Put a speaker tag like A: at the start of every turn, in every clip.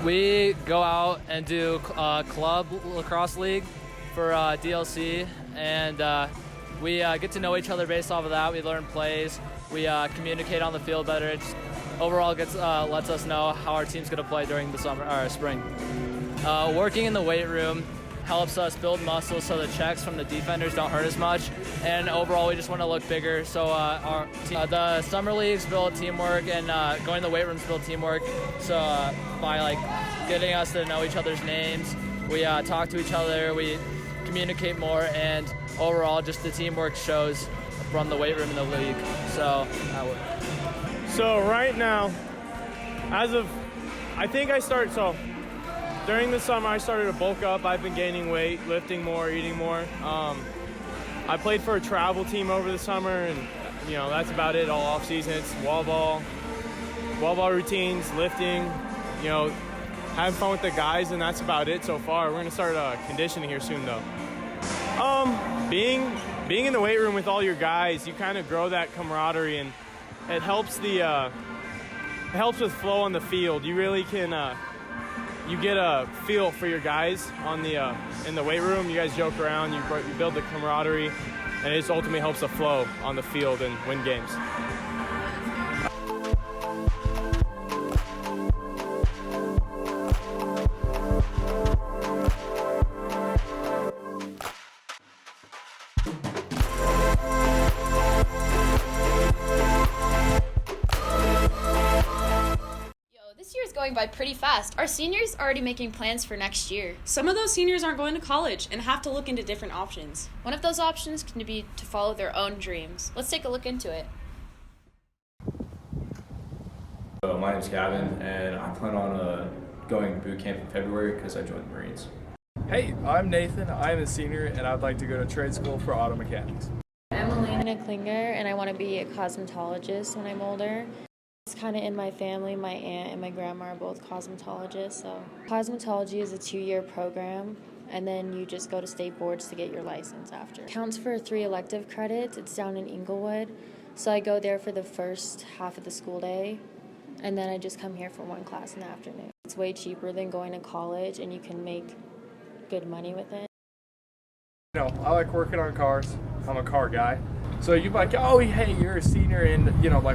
A: We go out and do club lacrosse league for DLC, and we get to know each other based off of that. We learn plays, we communicate on the field better. It just overall lets us know how our team's going to play during the summer or spring. Working in the weight room helps us build muscle so the checks from the defenders don't hurt as much, and overall we just want to look bigger. So the summer leagues build teamwork, and going to the weight rooms build teamwork. So by getting us to know each other's names, we talk to each other, we communicate more, and overall just the teamwork shows from the weight room in the league. So
B: right now, during the summer, I started to bulk up. I've been gaining weight, lifting more, eating more. I played for a travel team over the summer, and that's about it all off season. It's wall ball routines, lifting, having fun with the guys, and that's about it so far. We're gonna start conditioning here soon, though. Being in the weight room with all your guys, you kind of grow that camaraderie, and it helps with flow on the field. You really can. You get a feel for your guys in the weight room. You guys joke around, you build the camaraderie, and it just ultimately helps the flow on the field and win games.
C: Going by pretty fast. Our seniors are already making plans for next year.
D: Some of those seniors aren't going to college and have to look into different options.
C: One of those options can be to follow their own dreams. Let's take a look into it.
E: My name's Gavin, and I plan on going boot camp in February because I joined the Marines.
F: Hey, I'm Nathan. I'm a senior, and I'd like to go to trade school for auto mechanics.
G: I'm Elena Klinger, and I want to be a cosmetologist when I'm older. It's kind of in my family. My aunt and my grandma are both cosmetologists. So cosmetology is a 2-year program, and then you just go to state boards to get your license after. It counts for 3 elective credits. It's down in Inglewood. So I go there for the first half of the school day, and then I just come here for 1 class in the afternoon. It's way cheaper than going to college, and you can make good money with it.
F: I like working on cars. I'm a car guy. So you're like, oh, hey, you're a senior, and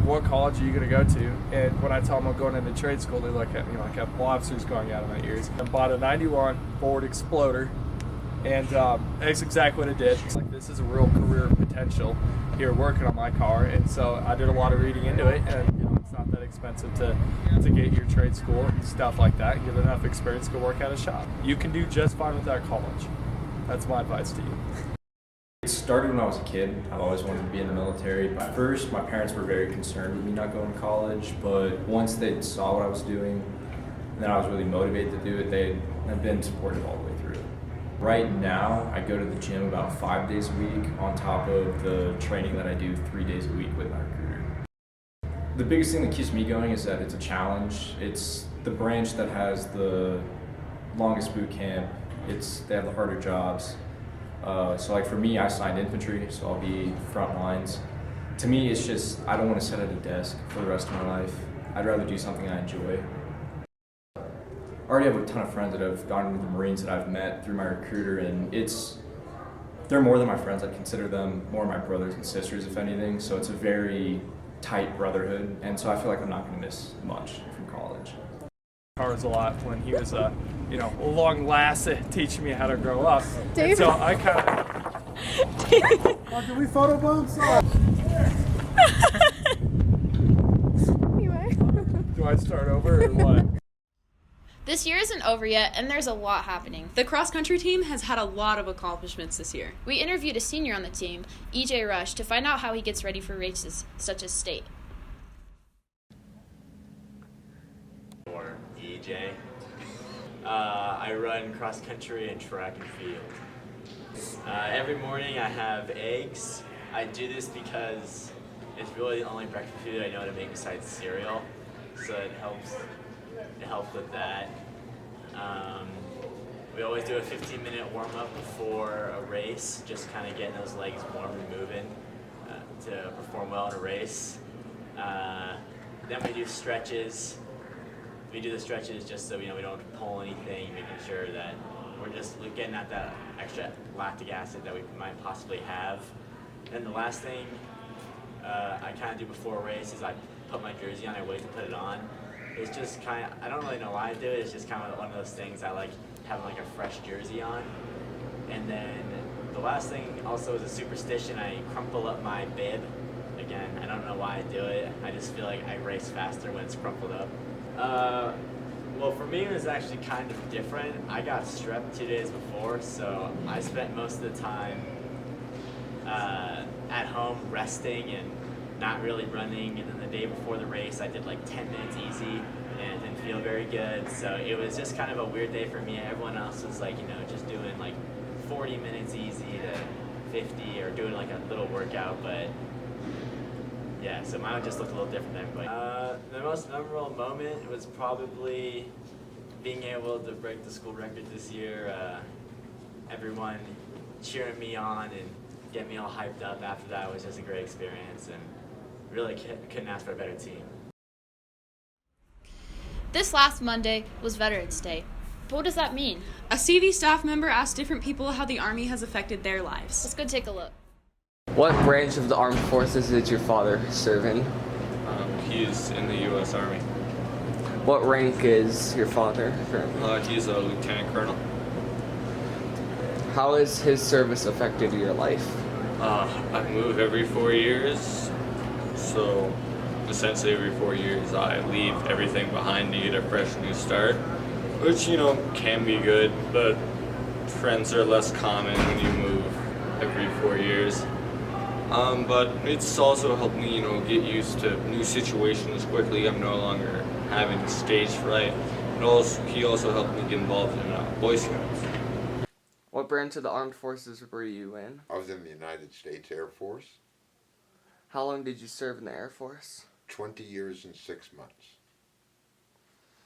F: what college are you going to go to? And when I tell them I'm going into trade school, they look at me like I have lobsters going out of my ears. I bought a 91 Ford Exploder, and that's exactly what it did. It's like, this is a real career potential here working on my car, and so I did a lot of reading into it, and it's not that expensive to get your trade school and stuff like that, and get enough experience to go work at a shop. You can do just fine without college. That's my advice to you.
E: It started when I was a kid. I've always wanted to be in the military. At first, my parents were very concerned with me not going to college, but once they saw what I was doing, and then I was really motivated to do it, they have been supportive all the way through. Right now, I go to the gym about 5 days a week on top of the training that I do 3 days a week with my recruiter. The biggest thing that keeps me going is that it's a challenge. It's the branch that has the longest boot camp. They have the harder jobs. So for me, I signed infantry, so I'll be front lines. To me, it's just, I don't want to sit at a desk for the rest of my life. I'd rather do something I enjoy. I already have a ton of friends that have gone into the Marines that I've met through my recruiter, and they're more than my friends. I consider them more my brothers and sisters, if anything. So it's a very tight brotherhood, and so I feel like I'm not going to miss much from college.
F: Cars a lot when he was a long lasset teaching me how to grow up. And so I kind of
H: Can we photobomb some?
F: Do I start over or what?
C: This year isn't over yet, and there's a lot happening.
D: The cross-country team has had a lot of accomplishments this year.
C: We interviewed a senior on the team, EJ Rush, to find out how he gets ready for races such as state.
I: Or EJ. I run cross-country and track and field. Every morning I have eggs. I do this because it's really the only breakfast food I know to make besides cereal, so it helps with that. We always do a 15-minute warm-up before a race, just kind of getting those legs warm and moving to perform well in a race. Then we do stretches. We do the stretches just so we don't pull anything, making sure that we're just getting at that extra lactic acid that we might possibly have. And the last thing I kind of do before a race is I put my jersey on. I wait to put it on. It's just kind of, I don't really know why I do it. It's just kind of one of those things I like having like a fresh jersey on. And then the last thing also is a superstition. I crumple up my bib. Again, I don't know why I do it. I just feel like I race faster when it's crumpled up. Well, for me, it was actually kind of different. I got strep 2 days before, so I spent most of the time at home resting and not really running. And then the day before the race, I did like 10 minutes easy and didn't feel very good. So it was just kind of a weird day for me. Everyone else was like, just doing like 40 minutes easy to 50 or doing like a little workout, but yeah, so mine just looked a little different than everybody. The most memorable moment was probably being able to break the school record this year. Everyone cheering me on and getting me all hyped up after that was just a great experience, and really couldn't ask for a better team.
C: This last Monday was Veterans Day. But what does that mean?
D: A CV staff member asked different people how the Army has affected their lives.
C: Let's go take a look.
J: What branch of the armed forces did your father serve in?
K: He's in the U.S. Army.
J: What rank is your father currently?
K: He's a lieutenant colonel.
J: How has his service affected your life?
K: I move every 4 years, so essentially every 4 years I leave everything behind to get a fresh new start, which, can be good, but friends are less common when you move every 4 years. But it's also helped me, get used to new situations quickly. I'm no longer having stage fright. And he also helped me get involved in Boy Scouts.
J: What branch of the armed forces were you in?
L: I was in the United States Air Force.
J: How long did you serve in the Air Force?
L: 20 years and 6 months.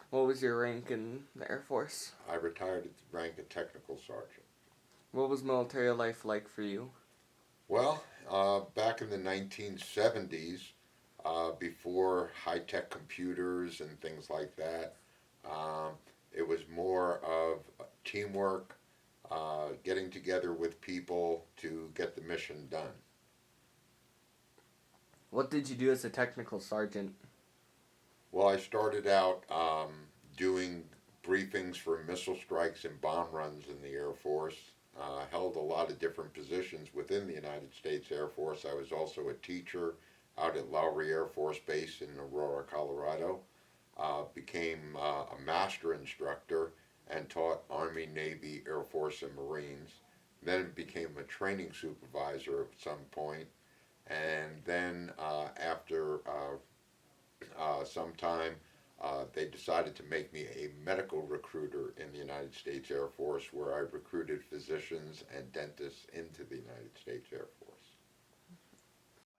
J: What was your rank in the Air Force?
L: I retired at the rank of technical sergeant.
J: What was military life like for you?
L: Well, back in the 1970s, before high-tech computers and things like that, it was more of teamwork, getting together with people to get the mission done.
J: What did you do as a technical sergeant?
L: Well, I started out doing briefings for missile strikes and bomb runs in the Air Force. Held a lot of different positions within the United States Air Force. I was also a teacher out at Lowry Air Force Base in Aurora, Colorado. Became a master instructor and taught Army, Navy, Air Force, and Marines. Then became a training supervisor at some point. And then after some time, they decided to make me a medical recruiter in the United States Air Force, where I recruited physicians and dentists into the United States Air Force.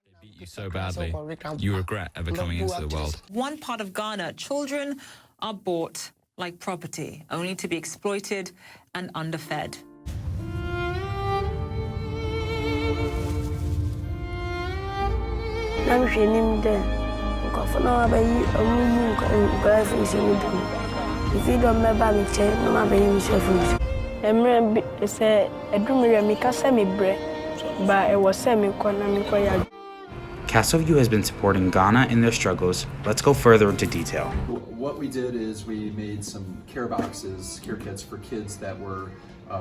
M: They beat you so badly, you regret ever coming into the world.
N: One part of Ghana, children are bought like property, only to be exploited and underfed.
O: CastleView has been supporting Ghana in their struggles. Let's go further into detail.
P: What we did is we made some care boxes, care kits for kids that were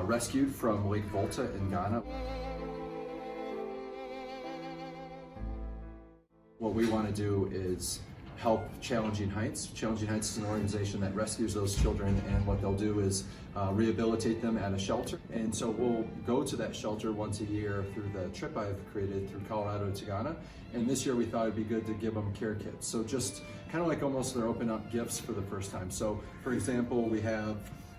P: rescued from Lake Volta in Ghana. What we want to do is help Challenging Heights. Challenging Heights is an organization that rescues those children, and what they'll do is rehabilitate them at a shelter. And so we'll go to that shelter once a year through the trip I've created through Colorado to Ghana. And this year we thought it'd be good to give them care kits. So just kind of like almost they're opening up gifts for the first time. So for example, we have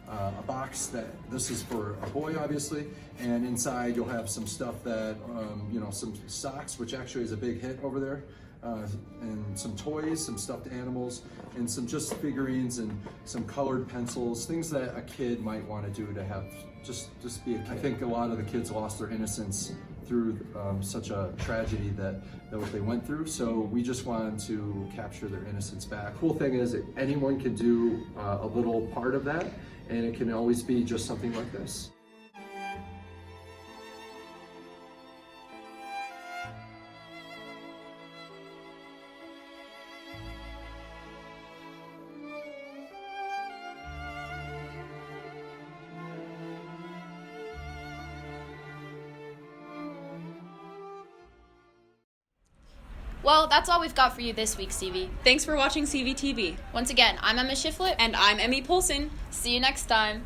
P: a box that this is for a boy, obviously, and inside you'll have some stuff that, you know, some socks, which actually is a big hit over there, and some toys, some stuffed animals, and some just figurines and some colored pencils, things that a kid might want to do to have just be a kid. I think a lot of the kids lost their innocence through such a tragedy that what they went through. So we just wanted to capture their innocence back. Cool thing is that anyone can do a little part of that, and it can always be just something like this.
C: Well, that's all we've got for you this week, CV.
D: Thanks for watching CVTV.
C: Once again, I'm Emma Shiflett.
D: And I'm Emmy Polson.
C: See you next time.